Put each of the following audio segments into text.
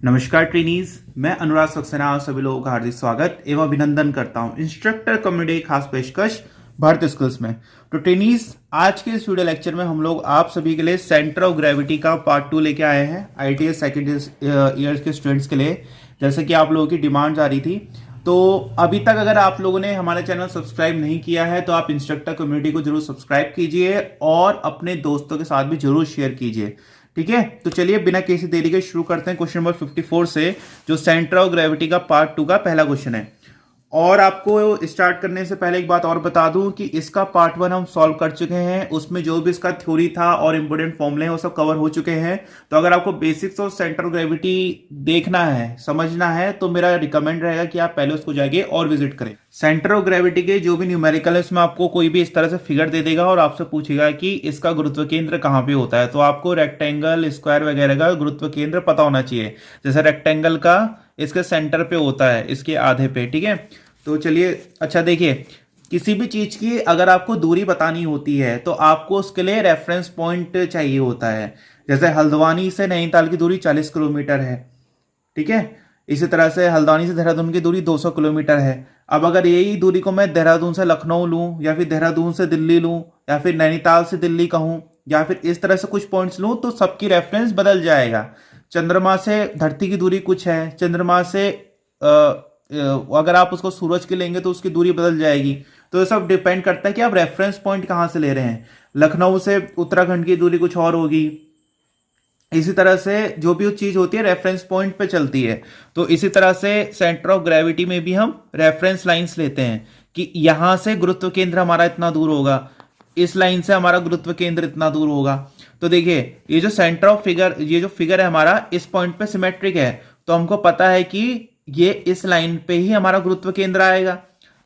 नमस्कार ट्रेनीज, मैं अनुराग सक्सेना आप सभी लोगों का हार्दिक स्वागत एवं अभिनंदन करता हूं इंस्ट्रक्टर कम्युनिटी खास पेशकश भारत स्किल्स में। तो ट्रेनीज, आज के इस वीडियो लेक्चर में हम लोग आप सभी के लिए सेंटर ऑफ ग्रेविटी का पार्ट 2 लेके आए हैं ITS सेकेंड ईयर के स्टूडेंट्स के लिए, जैसे कि आप लोगों की डिमांड आ रही थी। तो अभी तक अगर आप लोगों ने हमारे चैनल सब्सक्राइब नहीं किया है तो आप इंस्ट्रक्टर कम्युनिटी को जरूर सब्सक्राइब कीजिए और अपने दोस्तों के साथ भी जरूर शेयर कीजिए, ठीक है। तो चलिए बिना किसी देरी के शुरू करते हैं क्वेश्चन नंबर 54 से, जो सेंटर ऑफ ग्रेविटी का पार्ट 2 का पहला क्वेश्चन है। और आपको स्टार्ट करने से पहले एक बात और बता दूं कि इसका पार्ट 1 हम सॉल्व कर चुके हैं, उसमें जो भी इसका थ्योरी था और इंपोर्टेंट फॉर्मूले हैं वो सब कवर हो चुके हैं। तो अगर आपको basics of centre of gravity देखना है, समझना है, तो मेरा रिकमेंड रहेगा कि आप पहले उसको जाइए और विजिट करें। सेंटर ऑफ ग्रेविटी के जो भी न्यूमेरिकल है उसमें आपको कोई भी इस तरह से फिगर दे देगा और आपसे पूछेगा कि इसका गुरुत्व केंद्र कहां पे होता है। तो आपको रेक्टेंगल, स्क्वायर वगैरह का गुरुत्व केंद्र पता होना चाहिए। जैसे रेक्टेंगल का इसके सेंटर पे होता है, इसके आधे पे, ठीक है। तो चलिए, अच्छा देखिए, किसी भी चीज की अगर आपको दूरी बतानी होती है तो आपको उसके लिए रेफरेंस पॉइंट चाहिए होता है। जैसे हल्द्वानी से नैनीताल की दूरी 40 किलोमीटर है, ठीक है। इसी तरह से हल्द्वानी से देहरादून की दूरी 200 किलोमीटर है। अब अगर यही दूरी को मैं देहरादून से लखनऊ लूं, या फिर देहरादून से दिल्ली लूं, या फिर नैनीताल से दिल्ली कहूं, या फिर इस तरह से कुछ पॉइंट्स लूं, तो सबकी रेफरेंस बदल जाएगा। चंद्रमा से धरती की दूरी कुछ है, चंद्रमा से अगर आप उसको सूरज की लेंगे तो उसकी दूरी बदल जाएगी। तो ये सब डिपेंड करता है कि आप रेफरेंस पॉइंट कहां से ले रहे हैं। लखनऊ से उत्तराखंड की दूरी कुछ और होगी। इसी तरह से जो भी चीज होती है रेफरेंस पॉइंट पे चलती है। तो इसी तरह से सेंटर ऑफ ग्रेविटी में भी हम रेफरेंस लाइंस लेते हैं कि यहां से गुरुत्व केंद्र हमारा इतना दूर होगा, इस लाइन से हमारा गुरुत्व केंद्र इतना दूर होगा। तो देखिए, ये जो सेंटर ऑफ फिगर, ये जो फिगर है हमारा, इस पॉइंट पे सिमेट्रिक है, तो हमको पता है कि ये इस लाइन पे ही हमारा गुरुत्व केंद्र आएगा।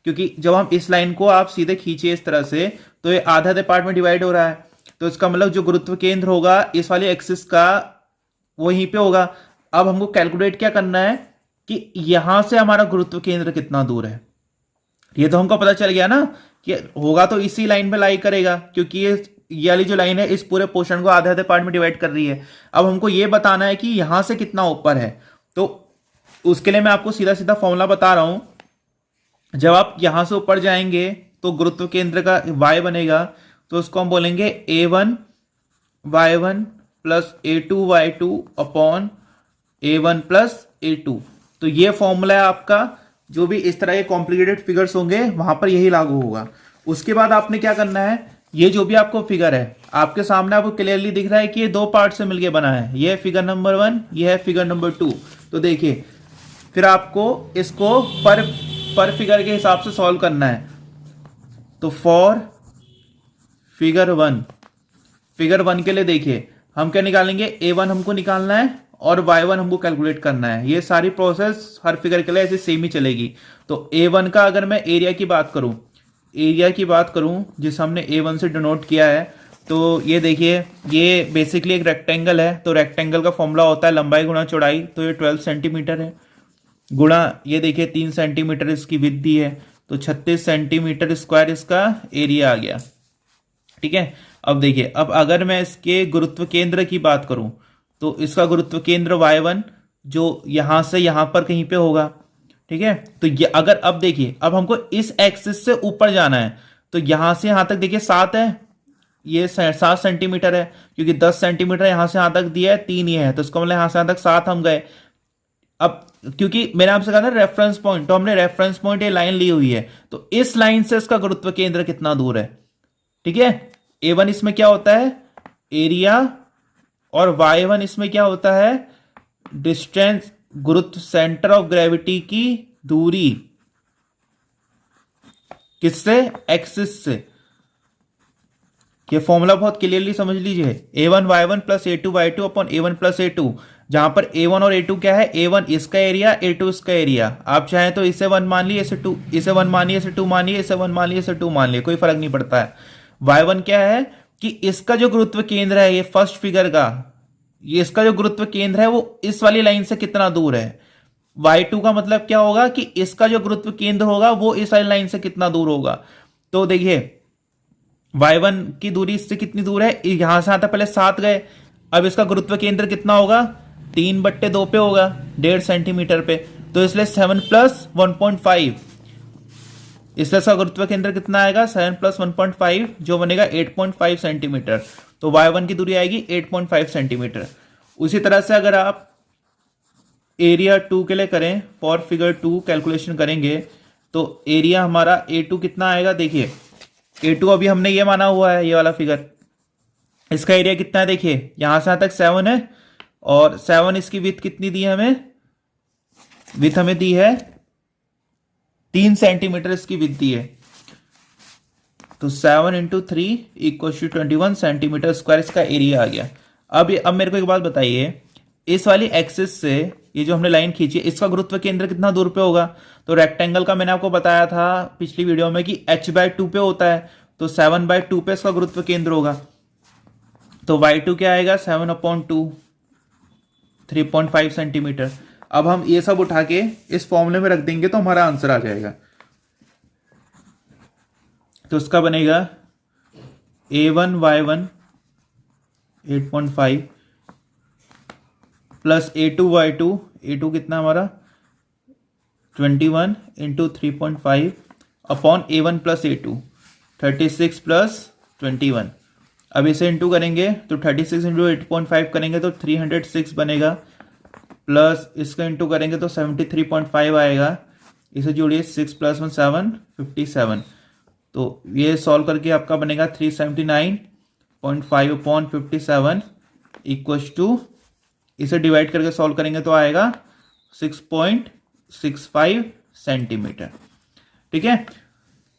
क्योंकि जब हम इस लाइन को आप सीधे खींचिए इस तरह से, तो ये आधा आधे पार्ट में डिवाइड हो रहा है। तो इसका मतलब जो गुरुत्व केंद्र होगा इस वाले एक्सिस का, वो यहीं पे होगा। अब हमको कैलकुलेट क्या करना है कि यहां से हमारा गुरुत्व केंद्र कितना दूर है। ये तो हमको पता चल गया ना कि होगा तो इसी लाइन में लाई करेगा, क्योंकि ये वाली जो लाइन है इस पूरे पोर्शन को आधे आधे पार्ट में डिवाइड कर रही है। अब हमको ये बताना है कि यहां से कितना ऊपर है। तो उसके लिए मैं आपको सीधा सीधा फॉर्मूला बता रहा हूं। जब आप यहां से ऊपर जाएंगे तो गुरुत्व केंद्र का y बनेगा, तो उसको हम बोलेंगे A1 y1 plus A2 y2 upon A1 plus A2। तो ये फॉर्मूला है आपका। जो भी इस तरह के कॉम्प्लिकेटेड फिगर्स होंगे वहां पर यही लागू होगा। उसके बाद आपने क्या करना है, ये जो भी आपको फिगर है आपके सामने, आपको क्लियरली दिख रहा है कि ये दो पार्ट से मिलकर बना है। ये फिगर नंबर 1, ये है फिगर नंबर 2। तो देखिए, फिर आपको इसको पर फिगर के हिसाब से सॉल्व करना है। तो फॉर फिगर 1 के लिए देखिए हम क्या निकालेंगे, A1 हमको निकालना है और Y1 हमको कैलकुलेट करना है। ये सारी प्रोसेस हर फिगर के लिए ऐसे सेम ही चलेगी। तो A1 का अगर मैं एरिया की बात करूं जिस हमने A1 से डिनोट किया है, तो ये देखिए, ये बेसिकली एक रेक्टेंगल है। तो रेक्टेंगल का फॉर्मूला होता है लंबाई गुणा चौड़ाई। तो ये 12 सेंटीमीटर है, गुणा ये देखिए 3 सेंटीमीटर इसकी विड्थ दी है, तो 36 सेंटीमीटर स्क्वायर इसका एरिया आ गया, ठीक है। अब देखिए, अब अगर मैं इसके गुरुत्व केंद्र की बात करूं तो इसका गुरुत्व केंद्र y1 जो यहां से यहां पर कहीं पे होगा, ठीक है। तो ये अगर, अब देखिए, अब हमको इस एक्सिस से ऊपर जाना है, तो यहां से यहां तक देखिए 7 है, ये 7 सेंटीमीटर है, क्योंकि 10 सेंटीमीटर यहां से यहां तक दिया है, 3 ये है, तो इसको मतलब यहां से यहां तक 7 हम गए। अब क्योंकि मैंने आपसे कहा था रेफरेंस पॉइंट, तो हमने रेफरेंस पॉइंट ये लाइन ली हुई है, तो इस लाइन से इसका गुरुत्व केंद्र कितना दूर है, ठीक है। A1 इसमें क्या होता है, एरिया, और Y1 इसमें क्या होता है, डिस्टेंस, गुरुत्व, सेंटर ऑफ ग्रेविटी की दूरी किससे, एक्सिस से। ये फॉर्मूला बहुत क्लियरली समझ लीजिए, A1 y1 plus A2 y2 upon A1 plus A2, जहां पर A1 और A2 क्या है, A1 इसका एरिया, A2 इसका एरिया। आप चाहें तो इसे 1 मान लिए, इसे 2, इसे 1 मानिए, इसे 2 मानिए, इसे 1 मान लिए, इसे 2 मान लिए, कोई फर्क नहीं पड़ता है। y1 क्या है कि इसका जो गुरुत्व केंद्र है, ये फर्स्ट फिगर का, ये इसका जो गुरुत्व केंद्र है वो इस वाली लाइन से कितना दूर है। y2 का मतलब क्या होगा कि इसका जो गुरुत्व केंद्र होगा वो इस वाली लाइन से कितना दूर होगा। तो देखिए, y1 की दूरी इससे कितनी दूर है, यहां से आता पहले 7 गए, अब इसका गुरुत्व केंद्र कितना होगा, 3/2 पे होगा, 1.5 सेंटीमीटर पे, तो इसलिए 7 + 1.5, इसलिए इसका गुरुत्व केंद्र कितना आएगा, 7 + 1.5 जो बनेगा 8.5 सेंटीमीटर। तो y1 की दूरी आएगी 8.5 सेंटीमीटर। उसी तरह से अगर आप एरिया 2 के लिए करें, फॉर फिगर 2 कैलकुलेशन करेंगे तो एरिया हमारा A2 कितना आएगा, देखिए A2 अभी हमने ये माना हुआ है, ये वाला फिगर, इसका एरिया कितना है, देखिए यहां से यहां तक 7 है, और 7 इसकी विथ कितनी दी है हमें, विथ हमें दी है 3 सेंटीमीटर इसकी विथ दी है, तो 7 × 3 = 21 सेंटीमीटर स्क्वायर इसका एरिया आ गया। अब मेरे को एक बात बताइए, इस वाली एक्सिस से ये जो हमने लाइन खींची है, इसका गुरुत्व केंद्र कितना दूर पे होगा, तो रेक्टेंगल का मैंने आपको बताया था पिछली वीडियो में कि h/2 पे होता है, तो 7/2 पे इसका गुरुत्व केंद्र होगा, तो y2 क्या आएगा, 7/2, 3.5 सेंटीमीटर। अब हम ये सब उठा के इस फॉर्मूले में रख देंगे तो हमारा आंसर आ जाएगा। तो इसका बनेगा A1 y1 8.5 plus A2 y2, A2 कितना हमारा 21 × 3.5 अपॉन A1 + A2 36 + 21। अब इसे इंटू करेंगे तो 36 × 8.5 करेंगे तो 306 बनेगा, प्लस इसका इंटू करेंगे तो 73.5 आएगा, इसे जोड़िए 6 + 1 7 57, तो ये सॉल्व करके आपका बनेगा 379.5 अपॉन 57 = इसे डिवाइड करके सॉल्व करेंगे तो आएगा 6.65 सेंटीमीटर। ठीक है,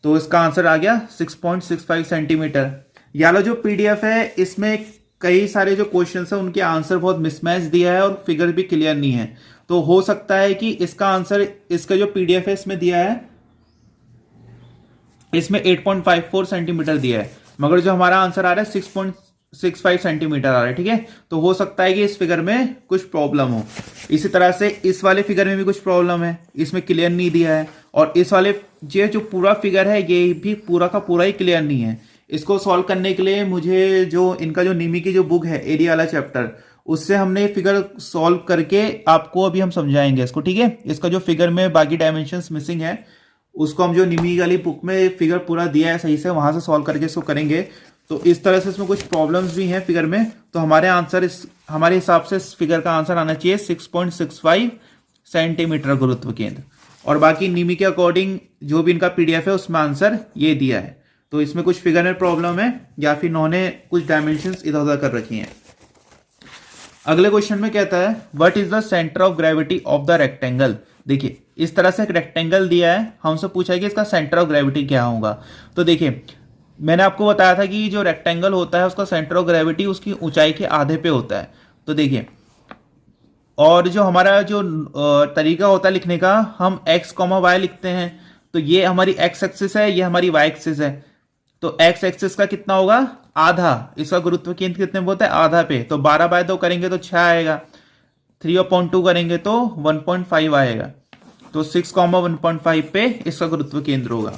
तो इसका आंसर आ गया 6.65 सेंटीमीटर। याला जो पीडीएफ है इसमें कई सारे जो क्वेश्चंस है उनके आंसर बहुत मिसमैच दिया है और फिगर भी क्लियर नहीं है, तो हो सकता है कि इसका आंसर, इसका जो पीडीएफ है इसमें दिया है, इसमें 8.54 सेंटीमीटर दिया है, मगर जो हमारा आंसर आ रहा है 6.65 सेंटीमीटर आ रहा है। ठीक है, तो हो सकता है कि इस फिगर में कुछ प्रॉब्लम हो। इसी तरह से इस वाले फिगर में भी कुछ प्रॉब्लम है, इसमें क्लियर नहीं दिया है, और इस वाले ये जो पूरा फिगर है ये भी पूरा का पूरा ही क्लियर नहीं है। इसको सॉल्व करने के लिए मुझे जो इनका जो निमी की जो बुक है एरिया वाला चैप्टर, उससे हमने फिगर सॉल्व करके आपको अभी हम समझाएंगे इसको। ठीक है, इसका जो फिगर में बाकी डायमेंशंस मिसिंग है उसको हम जो निमी वाली बुक में फिगर पूरा दिया है सही से, वहां से सॉल्व करके इसको करेंगे। तो इस तरह से इसमें कुछ प्रॉब्लम्स भी हैं फिगर में, तो हमारे आंसर हमारे हिसाब से इस फिगर का आंसर आना चाहिए 6.65 सेंटीमीटर गुरुत्व केंद्र, और बाकी निमी के अकॉर्डिंग जो भी इनका पीडीएफ है उसमें आंसर ये दिया है। तो इसमें कुछ फिगर में प्रॉब्लम है या फिर इन्होंने कुछ डायमेंशंस इधर उधर कर रखी हैं। अगले क्वेश्चन में कहता है what is the centre of gravity of the rectangle. देखिए इस तरह से एक रेक्टेंगल दिया है, हमसे पूछा है कि इसका सेंटर ऑफ ग्रेविटी क्या होगा। तो देखिए मैंने आपको बताया था कि जो रेक्टेंगल होता है उसका सेंटर ऑफ ग्रेविटी उसकी ऊंचाई के आधे पे होता है। तो देखिए, और जो हमारा जो तरीका होता है लिखने का, हम x, y लिखते हैं, तो ये हमारी x एक्सिस है, ये हमारी y एक्सिस है। तो x एक्सिस का कितना होगा, आधा, इसका गुरुत्व केंद्र कितने पे होता है, आधा पे, तो 12/2 करेंगे तो 6 आएगा, 3/2 करेंगे तो 1.5 आएगा, तो 6, 1.5 पे इसका गुरुत्व केंद्र होगा।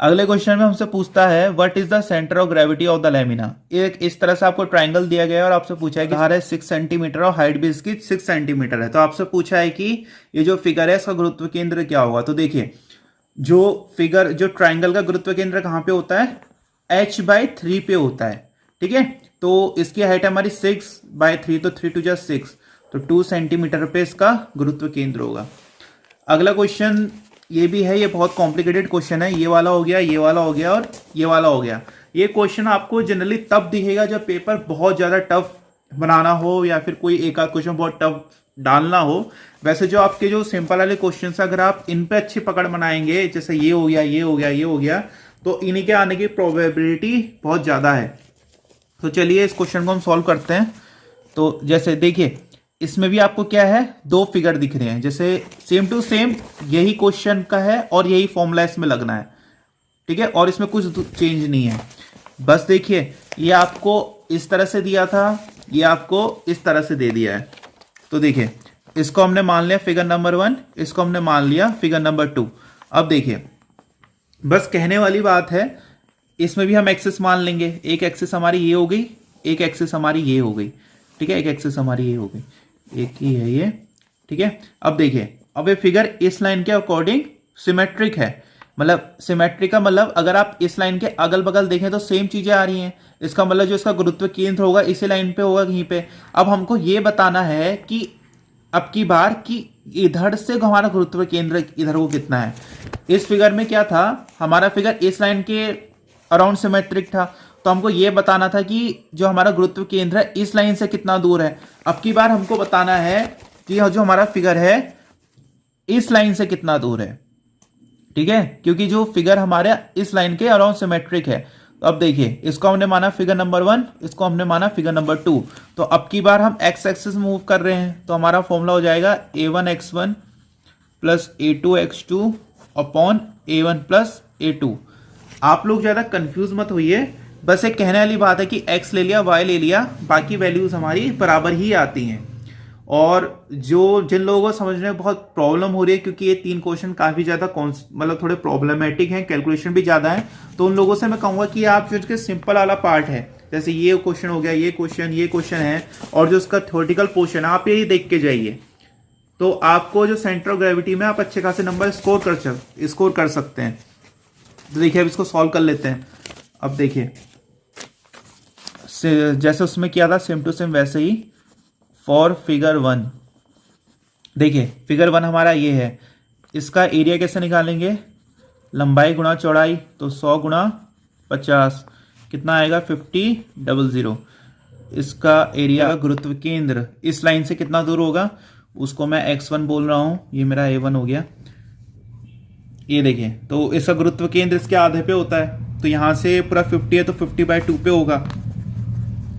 अगले क्वेश्चन में हमसे पूछता है what is the centre of gravity of the lamina. एक इस तरह से आपको ट्राइंगल दिया गया है और आपसे पूछा है कि हार है 6 सेंटीमीटर और हाइट भी इसकी 6 सेंटीमीटर है। तो आपसे पूछा है कि ये जो फिगर है इसका गुरुत्व केंद्र क्या होगा। तो देखिए जो फिगर, जो ट्राइंगल का गुरुत्व केंद्र कहाँ पे होता है, h/3 पे होता है। ठीक है, तो इसकी हाइट हमारी 6/3, तो 3 × 6, तो 2 सेंटीमीटर पे इसका गुरुत्व केंद्र होगा। अगला क्वेश्चन ये भी है, ये बहुत कॉम्प्लिकेटेड क्वेश्चन है, ये वाला हो गया, ये वाला हो गया और ये वाला हो गया। ये क्वेश्चन आपको जनरली तब दिखेगा जब पेपर बहुत ज़्यादा टफ बनाना हो या फिर कोई एक आध क्वेश्चन बहुत टफ डालना हो। वैसे जो आपके जो सिंपल वाले क्वेश्चन अगर आप इन पे अच्छी पकड़ बनाएंगे, जैसे ये हो गया, ये हो गया, ये हो गया, तो इन्हीं के आने की प्रोबेबिलिटी बहुत ज़्यादा है। तो चलिए इस क्वेश्चन को हम सॉल्व करते हैं। तो जैसे देखिए इसमें भी आपको क्या है, 2 फिगर दिख रहे हैं, जैसे सेम टू सेम यही क्वेश्चन का है और यही फॉर्मूला इसमें लगना है। ठीक है, और इसमें कुछ चेंज नहीं है। बस देखिए ये आपको इस तरह से दिया था, ये आपको इस तरह से दे दिया है। तो देखिए इसको हमने मान लिया फिगर नंबर 1, इसको हमने मान लिया फिगर नंबर 2। अब देखिए बस कहने वाली बात है, इसमें भी हम एक्सिस मान लेंगे, एक एक्सिस हमारी ये हो गई, एक एक्सिस हमारी ये हो गई, ठीक है, एक एक्सिस हमारी ये हो गई, एक ही है ये, ठीक है। अब देखिए, अब ये फिगर इस लाइन के अकॉर्डिंग सिमेट्रिक है, मतलब सिमेट्रिक का मतलब अगर आप इस लाइन के अगल बगल देखें तो सेम चीजें आ रही हैं, इसका मतलब जो इसका गुरुत्व केंद्र होगा इसी लाइन पे होगा कहीं पे। अब हमको ये बताना है कि अब की बार कि इधर से हमारा गुरुत्व केंद्र इधर को कितना है। इस फिगर में क्या था, हमारा फिगर इस लाइन के अराउंड सिमेट्रिक था, तो हमको ये बताना था कि जो हमारा गुरुत्व केंद्र है इस लाइन से कितना दूर है। अब की बार हमको बताना है कि जो हमारा फिगर है इस लाइन से कितना दूर है, ठीक है, क्योंकि जो फिगर हमारे इस लाइन के अराउंड सिमेट्रिक है। तो अब देखिए, इसको हमने माना फिगर नंबर 1, इसको हमने माना फिगर नंबर 2। तो अब की बार हम एक्स एक्सिस मूव कर रहे हैं, तो हमारा फॉर्मूला हो जाएगा a1x1 plus a2x2 upon a1 plus a2। आप लोग ज़्यादा कंफ्यूज मत होइए, बस एक कहने वाली बात है कि x ले लिया, y ले लिया, बाकी वैल्यूज हमारी बराबर ही आती हैं। और जिन लोगों को समझने में बहुत प्रॉब्लम हो रही है, क्योंकि ये 3 क्वेश्चन काफी ज्यादा मतलब थोड़े प्रॉब्लमेटिक हैं, कैलकुलेशन भी ज्यादा है, तो उन लोगों से मैं कहूंगा कि आप जो इसके सिंपल वाला पार्ट है, जैसे ये क्वेश्चन हो गया, ये क्वेश्चन है, और जो उसका थ्योरेटिकल पोर्शन है, आप यही देख के जाइए, तो आपको जो सेंटर ऑफ ग्रेविटी में आप अच्छे खासे नंबर स्कोर कर सकते हैं। तो देखिए, अब इसको सॉल्व कर लेते हैं। अब देखिए, जैसे उसमें किया था सेम टू सेम वैसे ही फॉर फिगर 1। देखिए, फिगर 1 हमारा ये है, इसका एरिया कैसे निकालेंगे, लंबाई गुणा चौड़ाई, तो 100 गुणा 50 कितना आएगा 50 इसका एरिया गुरुत्व केंद्र इस लाइन से कितना दूर होगा, उसको मैं x1 बोल रहा हूं, ये मेरा a1 हो गया। ये देखिए, तो इसका गुरुत्व केंद्र इसके आधे पे होता है, तो यहां से पूरा 50 है तो 50/2 पे होगा,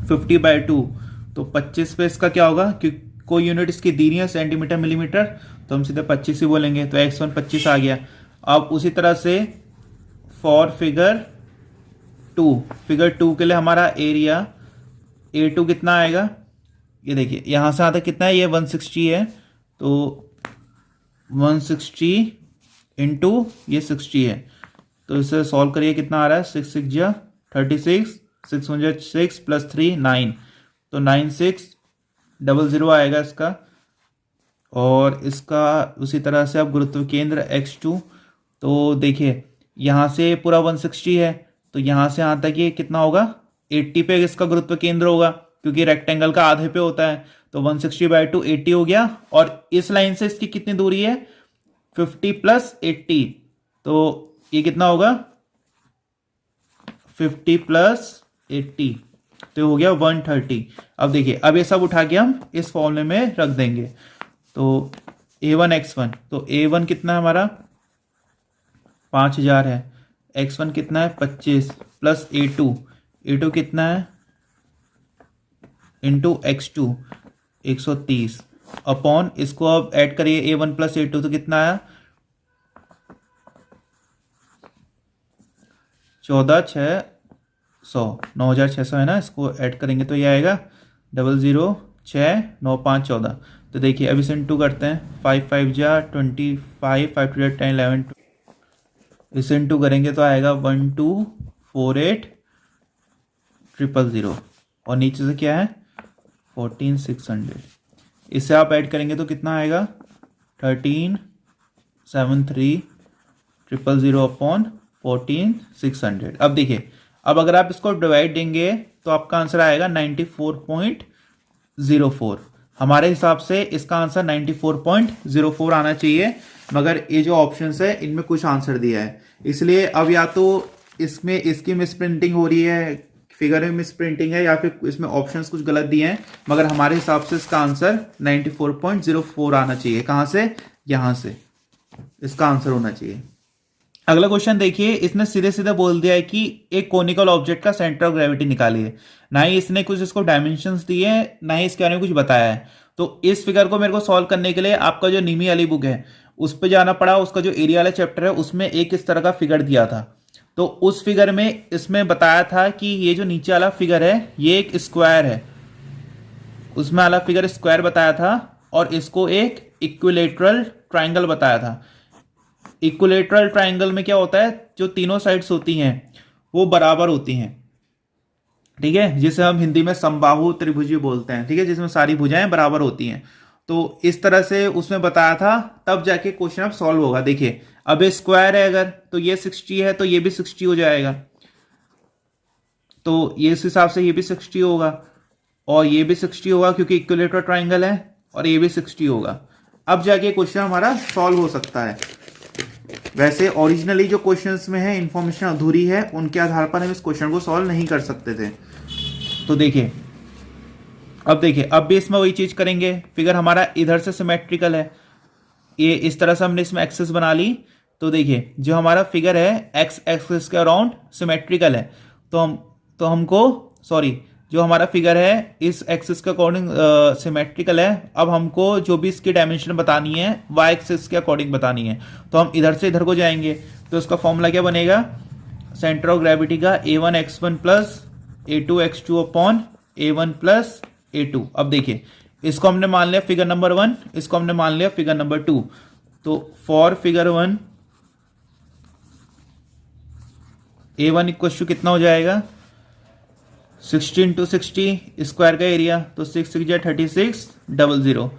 50/2 तो 25 पे इसका क्या होगा, क्योंकि कोई यूनिट इसकी दी नहीं है सेंटीमीटर मिलीमीटर, तो हम सीधे 25 ही बोलेंगे, तो x1 25 आ गया। अब उसी तरह से फॉर फिगर 2 के लिए हमारा एरिया a2 कितना आएगा, ये देखिए यहां से आता कितना है, ये 160 है, तो 160 इंटू ये 60 है, तो इसे सॉल्व करिए, कितना आ रहा है 6 6 जा 36, 6 1 6 प्लस 3 9, तो 9600 आएगा इसका। और इसका उसी तरह से अब गुरुत्व केंद्र x2, तो देखिए यहाँ से पूरा 160 है, तो यहाँ से यहाँ तक ये कितना होगा 80 पे इसका गुरुत्व केंद्र होगा, क्योंकि रेक्टेंगल का आधे पे होता है, तो 160/2 80 हो गया। और इस लाइन से इसकी कितनी दूरी है 50 प्लस 80, तो ये कितना होगा 50 प्लस 80, तो हो गया 130। अब देखिए, अब ये सब उठा के हम इस फॉर्मूले में रख देंगे, तो a1x1, तो a1 कितना है हमारा 5000 है, x1 कितना है 25 प्लस a2 कितना है इंटू x2 130 अपॉन, इसको अब ऐड करिए a1 प्लस a2, तो कितना आया 14,600 9600 है ना, इसको ऐड करेंगे तो ये आएगा 00,69514। तो देखिए, अब इसे इंटू करते हैं, 5 5 जा 25, 5 2 10 11, इसे इंटू करेंगे तो आएगा 1248000, और नीचे से क्या है 14600, इसे आप ऐड करेंगे तो कितना आएगा 1373000 अपॉन 14600। अब देखिए, अब अगर आप इसको डिवाइड देंगे तो आपका आंसर आएगा 94.04। हमारे हिसाब से इसका आंसर 94.04 आना चाहिए, मगर ये जो ऑप्शंस है इनमें कुछ आंसर दिया है, इसलिए अब या तो इसमें इसकी मिस प्रिंटिंग हो रही है, फिगर में मिस प्रिंटिंग है, या फिर इसमें ऑप्शंस कुछ गलत दिए हैं, मगर हमारे हिसाब से इसका आंसर 94.04 आना चाहिए। कहां से, यहां से इसका आंसर होना चाहिए। अगला क्वेश्चन देखिए, इसने सीधे सीधे बोल दिया है कि एक कोनिकल ऑब्जेक्ट का सेंटर ऑफ ग्रेविटी निकालिए, ना ही इसने कुछ इसको डायमेंशंस दिए हैं, ना ही इसके बारे में कुछ बताया है। तो इस फिगर को मेरे को सॉल्व करने के लिए आपका जो नीमी वाली बुक है उस पर जाना पड़ा, उसका जो एरिया वाला चैप्टर है उसमें एक इस तरह का फिगर दिया था, तो उस फिगर में इसमें बताया था कि ये जो नीचे वाला फिगर है ये एक स्क्वायर है, उसमें वाला फिगर स्क्वायर बताया था, और इसको एक इक्विलेटरल ट्राइंगल बताया था। इक्विलेटरल ट्राइंगल में क्या होता है, जो तीनों साइड्स होती हैं वो बराबर होती हैं, ठीक है, जिसे हम हिंदी में समबाहु त्रिभुजी बोलते हैं, ठीक है, जिसमें सारी भुजाएं बराबर होती हैं। तो इस तरह से उसमें बताया था, तब जाके क्वेश्चन अब सॉल्व होगा। देखिए अब ये स्क्वायर है अगर, तो ये 60 है तो ये भी 60 हो जाएगा, तो ये इस हिसाब से ये भी 60 होगा और ये भी 60 होगा क्योंकि इक्विलेटरल ट्राइंगल है, और ये भी 60 होगा। अब जाके क्वेश्चन हमारा सॉल्व हो सकता है। वैसे ओरिजिनली जो क्वेश्चंस में है इंफॉर्मेशन अधूरी है, उनके आधार पर हम इस क्वेश्चन को सॉल्व नहीं कर सकते थे। तो देखिए अब देखिए, अब भी इसमें वही चीज करेंगे। फिगर हमारा इधर से सिमेट्रिकल है, ये इस तरह से हमने इसमें एक्सिस बना ली। तो देखिए जो हमारा फिगर है एक्स एक्सिस के अराउंड सिमेट्रिकल है, तो हमको सॉरी जो हमारा फिगर है इस एक्सिस के अकॉर्डिंग सिमेट्रिकल है। अब हमको जो भी इसकी डायमेंशन बतानी है वाई एक्सिस के अकॉर्डिंग बतानी है, तो हम इधर से इधर को जाएंगे। तो इसका फॉर्मूला क्या बनेगा, सेंटर ऑफ ग्रेविटी का a1 x1 plus a2 x2 upon a1 plus a2। अब देखिए इसको हमने मान लिया फिगर नंबर 1, इसको हमने मान लिया फिगर नंबर 2। तो for figure 1 a1 equal to कितना हो जाएगा, 60 इंटू 60 स्क्वायर का एरिया, तो 6 6 जा 36 00।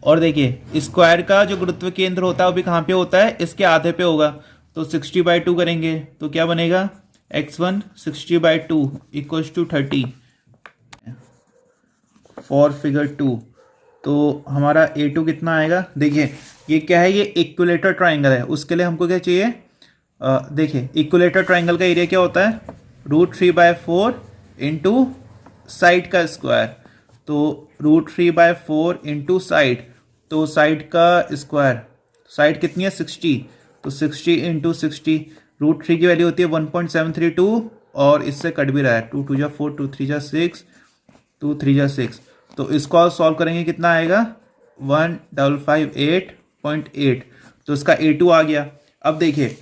और देखिए स्क्वायर का जो गुरुत्व केंद्र होता है वो भी कहाँ पे होता है, इसके आधे पे होगा। तो 60/2 करेंगे तो क्या बनेगा, x1 60/2 equal to 30 for figure 2। तो हमारा a2 कितना आएगा, देखिए ये क्या है, ये इक्विलेटर ट्राइंगल है, उसके लिए हमको क्या चाहिए, देखिए इक्विलेटर ट्राइंगल का एरिया क्या होता है, √3/4 इंटू साइड का स्क्वायर। तो √3/4 इंटू साइड, तो साइड का स्क्वायर, साइड कितनी है 60, तो 60 इंटू 60, √3 की वैल्यू होती है 1.732 और इससे कट भी रहा है, 2 2 जा 4 2 3 जा 6 2 3 जा 6। तो इसको आप सॉल्व करेंगे कितना आएगा, 1558.8। तो इसका a2 आ गया। अब देखिए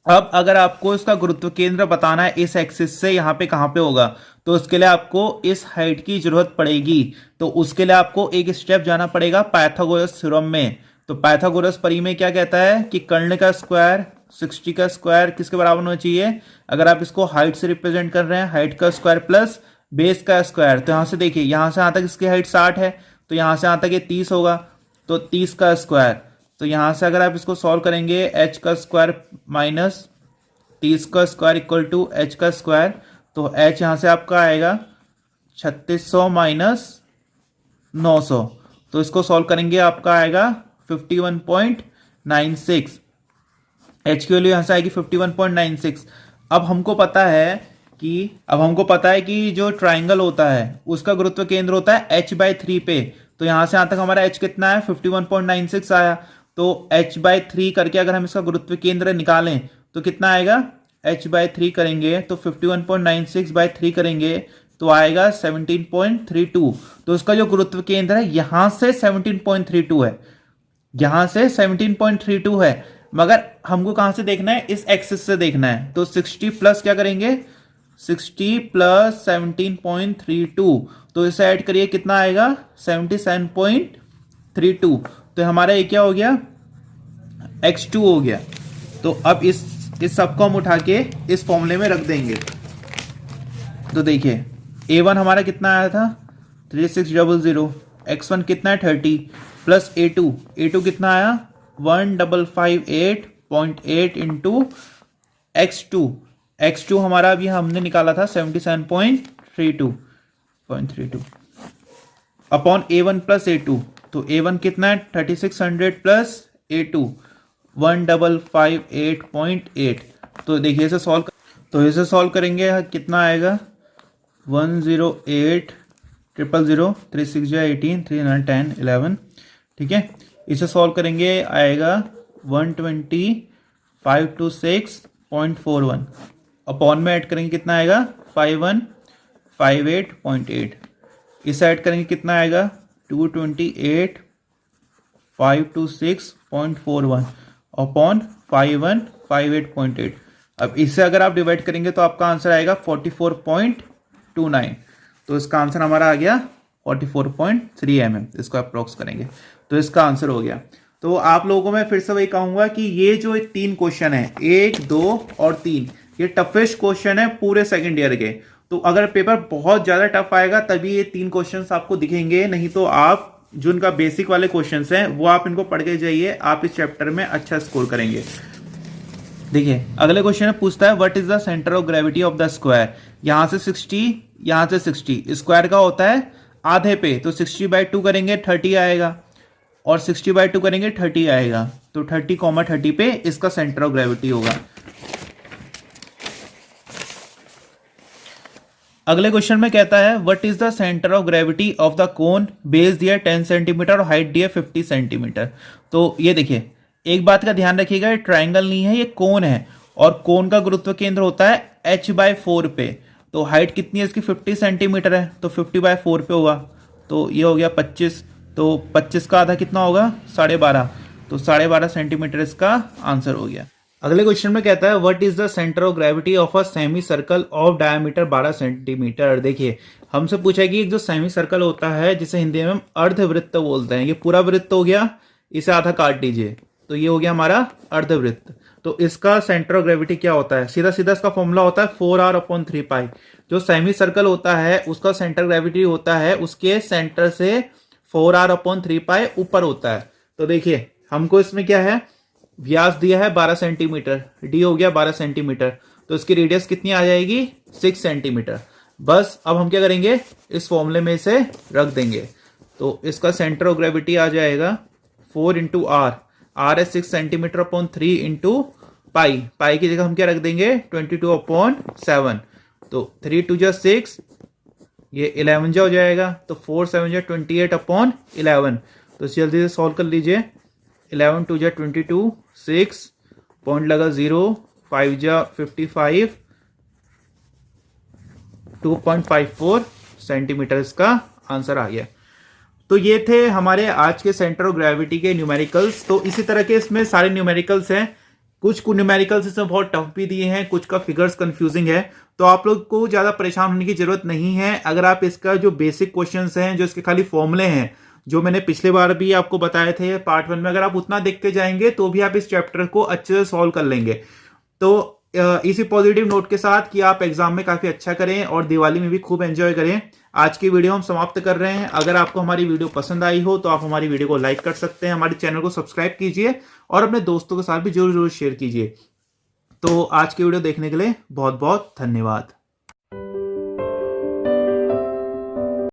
अब अगर आपको इसका गुरुत्व केंद्र बताना है इस एक्सिस से यहाँ पे कहाँ पे होगा, तो उसके लिए आपको इस हाइट की जरूरत पड़ेगी। तो उसके लिए आपको एक स्टेप जाना पड़ेगा पाइथागोरस थ्योरम में। तो पाइथागोरस परिमेय क्या कहता है कि कर्ण का स्क्वायर 60 का स्क्वायर किसके बराबर होना चाहिए, अगर आप इसको हाइट से रिप्रेजेंट कर रहे हैं, हाइट का स्क्वायर प्लस बेस का स्क्वायर। तो यहाँ से देखिए यहाँ से यहाँ तक इसकी हाइट 60 है, तो यहाँ से यहाँ तक ये 30 होगा, तो 30 का स्क्वायर। तो यहाँ से अगर आप इसको सॉल्व करेंगे h का स्क्वायर माइनस 30 का स्क्वायर इक्वल टू h का स्क्वायर, तो h यहाँ से आपका आएगा 3600 माइनस 900। तो इसको सॉल्व करेंगे आपका आएगा 51.96, h की वैल्यू यहाँ से आएगी 51.96। अब हमको पता है कि जो ट्राइंगल होता है उसका गुरुत्व केंद्र होता है h/3 पे। तो यहाँ से यहाँ तक हमारा h कितना है 51.96 आया। तो h/3 करके अगर हम इसका गुरुत्व केंद्र निकालें तो कितना आएगा, h/3 करेंगे तो 51.96/3 करेंगे तो आएगा 17.32। तो उसका जो गुरुत्व केंद्र है यहां से 17.32 है, यहां से 17.32 है, मगर हमको कहां से देखना है, इस एक्सिस से देखना है। तो 60 प्लस क्या करेंगे, 60 प्लस 17.32, तो इसे ऐड करिए कितना आएगा 77.32। तो हमारा ये क्या हो गया, x2 हो गया। तो अब इस सबको हम उठा के इस फॉर्मूले में रख देंगे। तो देखिए a1 हमारा कितना आया था 3600, x1 कितना है 30 प्लस a2 कितना आया 1558.8 इंटू x2 हमारा अभी हमने निकाला था 77.32 अपॉन a1 प्लस a2। तो a1 कितना है 3600 प्लस a2 1558.8। तो देखिए इसे सॉल्व करेंगे कितना आएगा 108 000 3 6 18 3 9 10 11, ठीक है। इसे सॉल्व करेंगे आएगा 12526.41 अपॉन में ऐड करेंगे कितना आएगा 5158.8। इसे ऐड करेंगे कितना आएगा 228,526.41 अपॉन 5158.8। अब इससे अगर आप डिवाइड करेंगे तो आपका आंसर आएगा 44.29। तो इसका आंसर हमारा आ गया 44.3 mm। इसको अप्रोक्स करेंगे तो इसका आंसर हो गया। तो आप लोगों को मैं फिर से वही कहूंगा कि ये जो 3 क्वेश्चन है 1, 2 और 3, ये टफेस्ट क्वेश्चन है पूरे सेकंड ईयर के। तो अगर पेपर बहुत ज्यादा टफ आएगा तभी ये 3 क्वेश्चंस आपको दिखेंगे, नहीं तो आप जो उनका बेसिक वाले क्वेश्चंस हैं वो आप इनको पढ़ के जाइए, आप इस चैप्टर में अच्छा स्कोर करेंगे। देखिए अगले क्वेश्चन पूछता है what is the centre of gravity of the square. यहां से 60, यहां से 60, स्क्वायर का होता है आधे पे, तो 60/2 करेंगे 30 आएगा, और 60/2 करेंगे 30 आएगा, तो 30, 30 पे इसका सेंटर ऑफ ग्रेविटी होगा। अगले क्वेश्चन में कहता है what is the centre of gravity of the cone, base दिया 10 सेंटीमीटर और हाइट दिया 50 सेंटीमीटर। तो ये देखिए एक बात का ध्यान रखिएगा, ये ट्राइंगल नहीं है, ये कोन है, और कोन का गुरुत्व केंद्र होता है h/4 पे। तो हाइट कितनी है इसकी 50 सेंटीमीटर है, तो 50/4 पे होगा, तो ये हो गया 25, तो 25 का आधा कितना होगा 12.5, तो 12.5 सेंटीमीटर इसका आंसर हो गया। अगले क्वेश्चन में कहता है what is the centre of gravity of a semi circle of diameter 12 centimetre. देखिए हमसे पूछा है कि एक जो सेमी सर्कल होता है जिसे हिंदी में हम अर्धवृत्त बोलते हैं, ये पूरा वृत्त हो गया, इसे आधा काट दीजिए, तो ये हो गया हमारा अर्धवृत्त। तो इसका सेंटर ऑफ ग्रेविटी क्या होता है, सीधा सीधा इसका फॉर्मूला होता है 4r/3π। जो सेमी सर्कल होता है उसका सेंटर ग्रेविटी होता है उसके सेंटर से 4r/3π ऊपर होता है। तो देखिए हमको इसमें क्या है, व्यास दिया है 12 सेंटीमीटर, डी हो गया 12 सेंटीमीटर, तो इसकी रेडियस कितनी आ जाएगी 6 सेंटीमीटर। बस अब हम क्या करेंगे, इस फॉर्मूले में इसे रख देंगे, तो इसका सेंटर ऑफ ग्रेविटी आ जाएगा 4 × r, r है 6 सेंटीमीटर/3 × पाई, पाई की जगह हम क्या रख देंगे 22/7, तो 3 × 2 = 6, ये 11 जा हो जाएगा, तो 4 7 = 28/11। तो जल्दी से सॉल्व कर लीजिए, 11 2 = 22, 6 पॉइंट लगा 0, 5 × 55, 2.54 सेंटीमीटर इसका आंसर आ गया। तो ये थे हमारे आज के सेंटर ऑफ ग्रेविटी के न्यूमेरिकल्स। तो इसी तरह के इसमें सारे न्यूमेरिकल्स हैं, कुछ न्यूमेरिकल्स इसमें बहुत टफ भी दिए हैं, कुछ का फिगर्स कंफ्यूजिंग है, तो आप लोग को ज्यादा परेशान होने की जरूरत नहीं है। अगर आप इसका जो बेसिक क्वेश्चंस हैं, जो इसके खाली फॉर्मूले हैं, जो मैंने पिछले बार भी आपको बताए थे पार्ट 1 में, अगर आप उतना देखते जाएंगे तो भी आप इस चैप्टर को अच्छे से सॉल्व कर लेंगे। तो इसी पॉजिटिव नोट के साथ कि आप एग्जाम में काफी अच्छा करें और दिवाली में भी खूब एंजॉय करें, आज की वीडियो हम समाप्त कर रहे हैं। अगर आपको हमारी वीडियो पसंद आई हो तो आप हमारी वीडियो को लाइक कर सकते हैं, हमारे चैनल को सब्सक्राइब कीजिए और अपने दोस्तों के साथ भी जरूर जरूर शेयर कीजिए। तो आज की वीडियो देखने के लिए बहुत बहुत धन्यवाद।